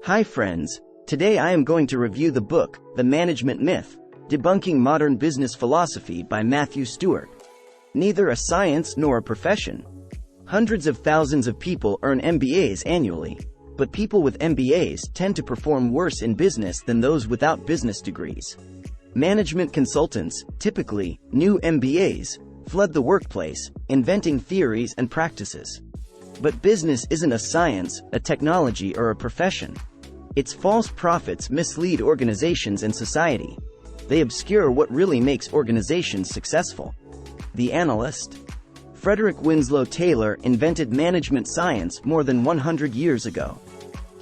Hi friends, today I am going to review the book, The Management Myth, Debunking Modern Business Philosophy by Matthew Stewart. Neither a science nor a profession. Hundreds of thousands of people earn MBAs annually, but people with MBAs tend to perform worse in business than those without business degrees. Management consultants, typically new MBAs, flood the workplace, inventing theories and practices. But business isn't a science, a technology, or a profession. Its false prophets mislead organizations and society. They obscure what really makes organizations successful. The Analyst. Frederick Winslow Taylor invented management science more than 100 years ago.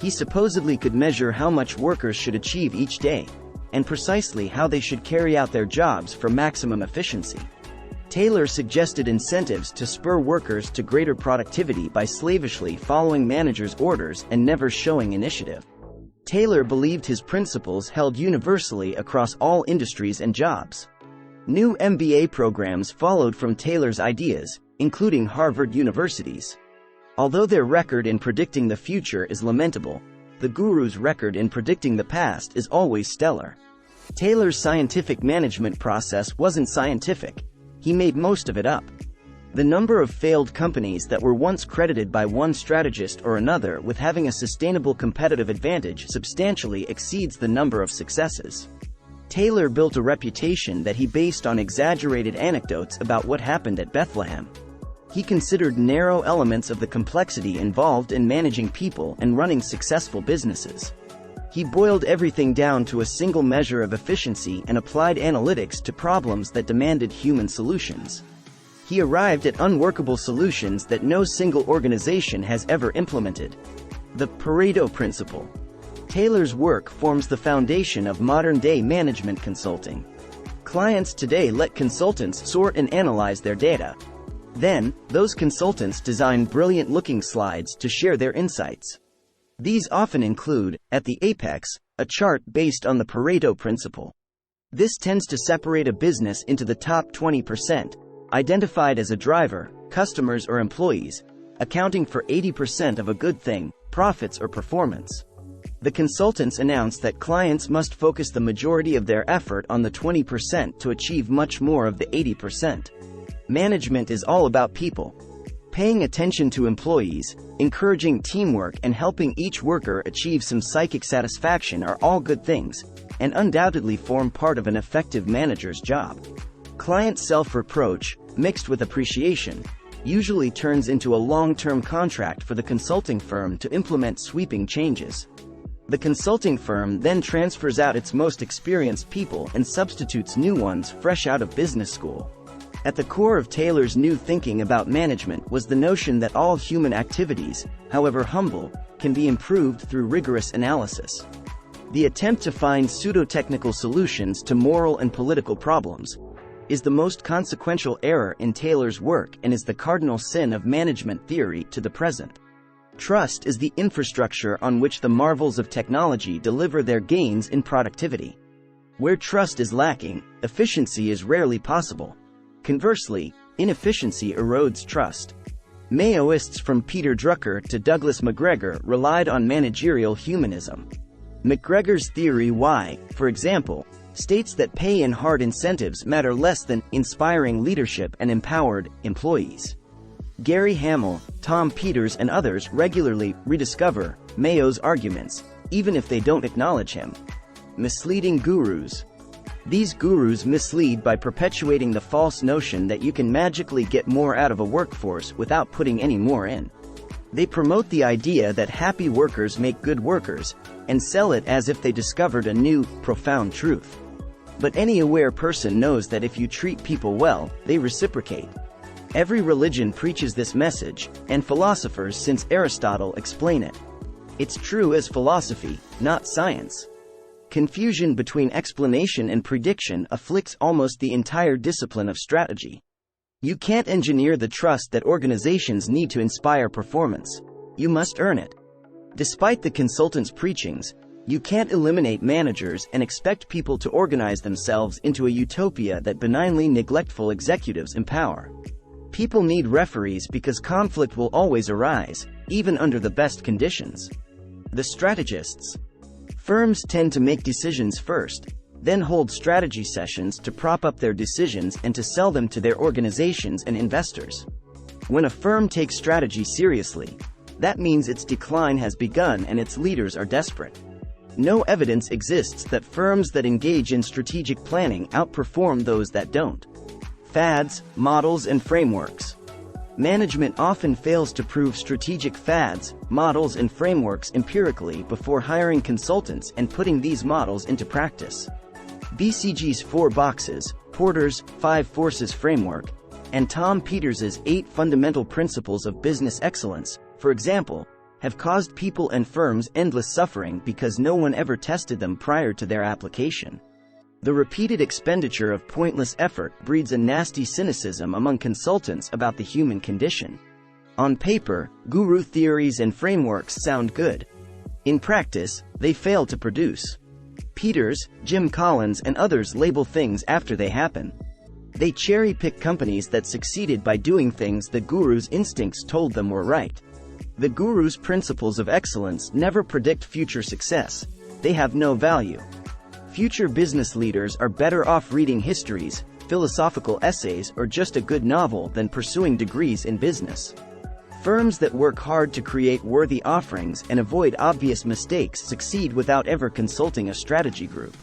He supposedly could measure how much workers should achieve each day, and precisely how they should carry out their jobs for maximum efficiency. Taylor suggested incentives to spur workers to greater productivity by slavishly following managers' orders and never showing initiative. Taylor believed his principles held universally across all industries and jobs. New MBA programs followed from Taylor's ideas, including Harvard University's. Although their record in predicting the future is lamentable, the guru's record in predicting the past is always stellar. Taylor's scientific management process wasn't scientific. He made most of it up. The number of failed companies that were once credited by one strategist or another with having a sustainable competitive advantage substantially exceeds the number of successes. Taylor built a reputation that he based on exaggerated anecdotes about what happened at Bethlehem. He considered narrow elements of the complexity involved in managing people and running successful businesses. He boiled everything down to a single measure of efficiency and applied analytics to problems that demanded human solutions. He arrived at unworkable solutions that no single organization has ever implemented. The Pareto Principle. Taylor's work forms the foundation of modern-day management consulting. Clients today let consultants sort and analyze their data. Then, those consultants design brilliant-looking slides to share their insights. These often include, at the apex, a chart based on the Pareto Principle. This tends to separate a business into the top 20%, identified as a driver, customers or employees, accounting for 80% of a good thing, profits or performance. The consultants announce that clients must focus the majority of their effort on the 20% to achieve much more of the 80%. Management is all about people. Paying attention to employees, encouraging teamwork and helping each worker achieve some psychic satisfaction are all good things, and undoubtedly form part of an effective manager's job. Client self-reproach, mixed with appreciation, usually turns into a long-term contract for the consulting firm to implement sweeping changes. The consulting firm then transfers out its most experienced people and substitutes new ones fresh out of business school. At the core of Taylor's new thinking about management was the notion that all human activities, however humble, can be improved through rigorous analysis. The attempt to find pseudo-technical solutions to moral and political problems is the most consequential error in Taylor's work and is the cardinal sin of management theory to the present. Trust is the infrastructure on which the marvels of technology deliver their gains in productivity. Where trust is lacking, efficiency is rarely possible. Conversely, inefficiency erodes trust. Maoists from Peter Drucker to Douglas McGregor relied on managerial humanism. McGregor's theory Y, for example, states that pay and hard incentives matter less than inspiring leadership and empowered employees. Gary Hamel, Tom Peters and others regularly rediscover Mao's arguments, even if they don't acknowledge him. Misleading gurus. These gurus mislead by perpetuating the false notion that you can magically get more out of a workforce without putting any more in. They promote the idea that happy workers make good workers, and sell it as if they discovered a new, profound truth. But any aware person knows that if you treat people well, they reciprocate. Every religion preaches this message, and philosophers since Aristotle explain it. It's true as philosophy, not science. Confusion between explanation and prediction afflicts almost the entire discipline of strategy. You can't engineer the trust that organizations need to inspire performance. You must earn it. Despite the consultant's preachings, you can't eliminate managers and expect people to organize themselves into a utopia that benignly neglectful executives empower. People need referees because conflict will always arise, even under the best conditions. The strategists. Firms tend to make decisions first, then hold strategy sessions to prop up their decisions and to sell them to their organizations and investors. When a firm takes strategy seriously, that means its decline has begun and its leaders are desperate. No evidence exists that firms that engage in strategic planning outperform those that don't. Fads, models, and frameworks. Management often fails to prove strategic fads, models, and frameworks empirically before hiring consultants and putting these models into practice. BCG's 4 Boxes, Porter's 5 Forces Framework, and Tom Peters's 8 Fundamental Principles of Business Excellence, for example, have caused people and firms endless suffering because no one ever tested them prior to their application. The repeated expenditure of pointless effort breeds a nasty cynicism among consultants about the human condition. On paper, guru theories and frameworks sound good. In practice, they fail to produce. Peters, Jim Collins, and others label things after they happen. They cherry-pick companies that succeeded by doing things the guru's instincts told them were right. The guru's principles of excellence never predict future success. They have no value. Future business leaders are better off reading histories, philosophical essays, or just a good novel than pursuing degrees in business. Firms that work hard to create worthy offerings and avoid obvious mistakes succeed without ever consulting a strategy group.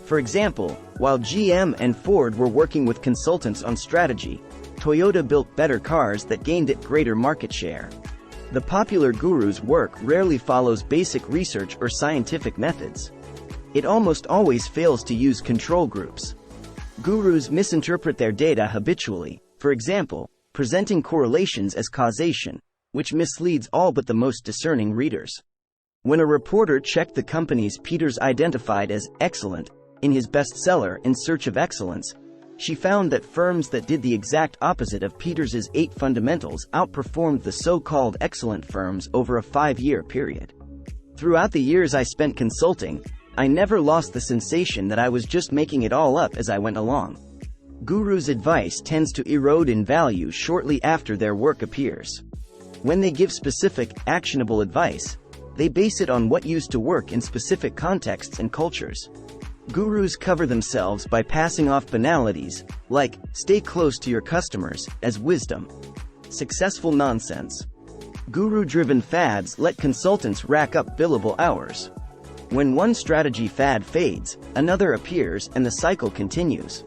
For example, while GM and Ford were working with consultants on strategy, Toyota built better cars that gained it greater market share. The popular guru's work rarely follows basic research or scientific methods. It almost always fails to use control groups. Gurus misinterpret their data habitually, for example, presenting correlations as causation, which misleads all but the most discerning readers. When a reporter checked the companies Peters identified as excellent in his bestseller In Search of Excellence, she found that firms that did the exact opposite of Peters's 8 fundamentals outperformed the so-called excellent firms over a 5-year period. Throughout the years I spent consulting, I never lost the sensation that I was just making it all up as I went along. Gurus' advice tends to erode in value shortly after their work appears. When they give specific, actionable advice, they base it on what used to work in specific contexts and cultures. Gurus cover themselves by passing off banalities, like, stay close to your customers, as wisdom. Successful nonsense. Guru-driven fads let consultants rack up billable hours. When one strategy fad fades, another appears and the cycle continues.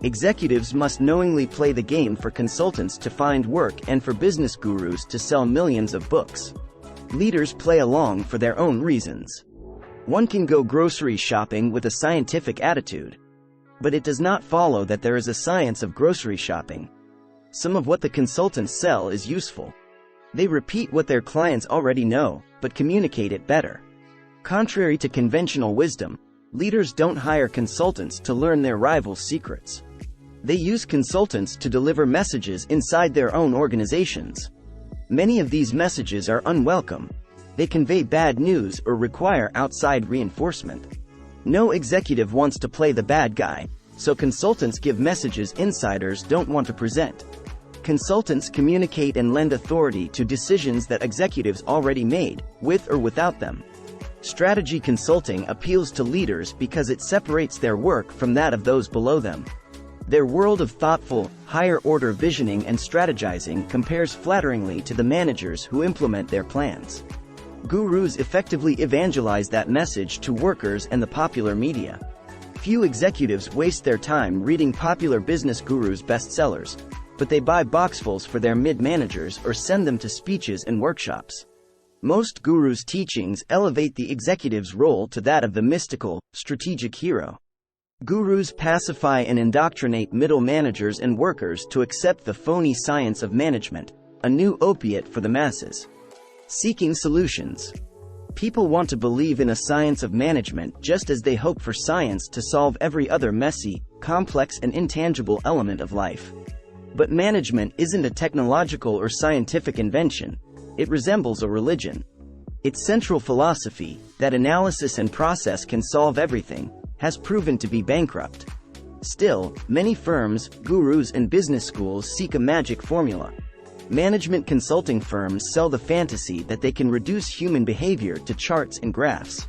Executives must knowingly play the game for consultants to find work and for business gurus to sell millions of books. Leaders play along for their own reasons. One can go grocery shopping with a scientific attitude. But it does not follow that there is a science of grocery shopping. Some of what the consultants sell is useful. They repeat what their clients already know, but communicate it better. Contrary to conventional wisdom, leaders don't hire consultants to learn their rivals' secrets. They use consultants to deliver messages inside their own organizations. Many of these messages are unwelcome. They convey bad news or require outside reinforcement. No executive wants to play the bad guy, so consultants give messages insiders don't want to present. Consultants communicate and lend authority to decisions that executives already made, with or without them. Strategy consulting appeals to leaders because it separates their work from that of those below them. Their world of thoughtful, higher-order visioning and strategizing compares flatteringly to the managers who implement their plans. Gurus effectively evangelize that message to workers and the popular media. Few executives waste their time reading popular business gurus' bestsellers, but they buy boxfuls for their mid-managers or send them to speeches and workshops. Most gurus' teachings elevate the executive's role to that of the mystical, strategic hero. Gurus pacify and indoctrinate middle managers and workers to accept the phony science of management, a new opiate for the masses. Seeking solutions. People want to believe in a science of management just as they hope for science to solve every other messy, complex, and intangible element of life. But management isn't a technological or scientific invention. It resembles a religion. Its central philosophy, that analysis and process can solve everything, has proven to be bankrupt. Still, many firms, gurus, and business schools seek a magic formula. Management consulting firms sell the fantasy that they can reduce human behavior to charts and graphs.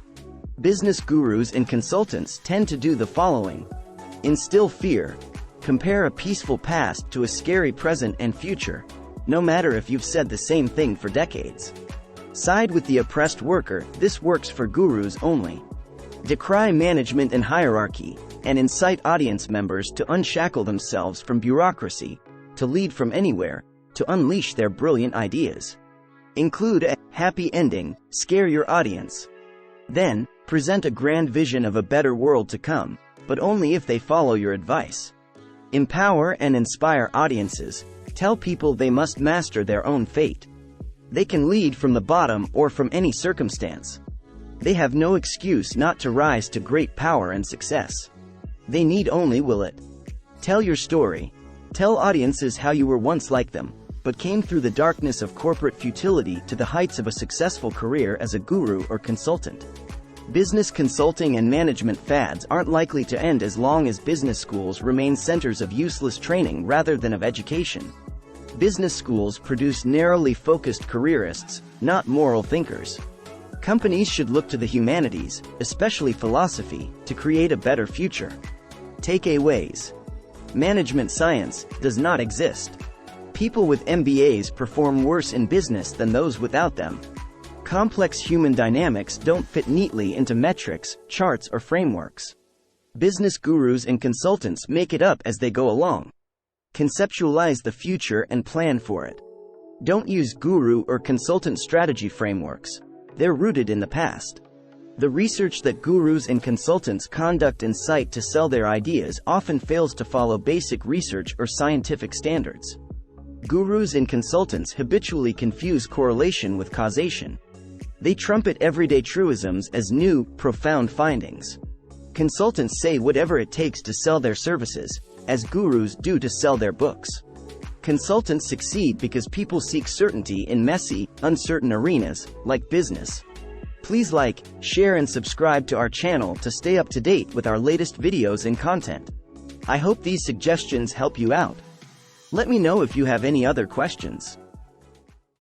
Business gurus and consultants tend to do the following: instill fear. Compare a peaceful past to a scary present and future, no matter if you've said the same thing for decades. Side with the oppressed worker. This works for gurus only. Decry management and hierarchy, and incite audience members to unshackle themselves from bureaucracy, to lead from anywhere, to unleash their brilliant ideas. Include a happy ending, scare your audience. Then, present a grand vision of a better world to come, but only if they follow your advice. Empower and inspire audiences. Tell people they must master their own fate. They can lead from the bottom or from any circumstance. They have no excuse not to rise to great power and success. They need only will it. Tell your story. Tell audiences how you were once like them, but came through the darkness of corporate futility to the heights of a successful career as a guru or consultant. Business consulting and management fads aren't likely to end as long as business schools remain centers of useless training rather than of education. Business schools produce narrowly focused careerists, not moral thinkers. Companies should look to the humanities, especially philosophy, to create a better future. Takeaways. Management science does not exist. People with MBAs perform worse in business than those without them. Complex human dynamics don't fit neatly into metrics, charts, or frameworks. Business gurus and consultants make it up as they go along. Conceptualize the future and plan for it. Don't use guru or consultant strategy frameworks. They're rooted in the past. The research that gurus and consultants conduct and cite to sell their ideas often fails to follow basic research or scientific standards. Gurus and consultants habitually confuse correlation with causation. They trumpet everyday truisms as new, profound findings. Consultants say whatever it takes to sell their services, as gurus do to sell their books. Consultants succeed because people seek certainty in messy, uncertain arenas, like business. Please like, share and subscribe to our channel to stay up to date with our latest videos and content. I hope these suggestions help you out. Let me know if you have any other questions.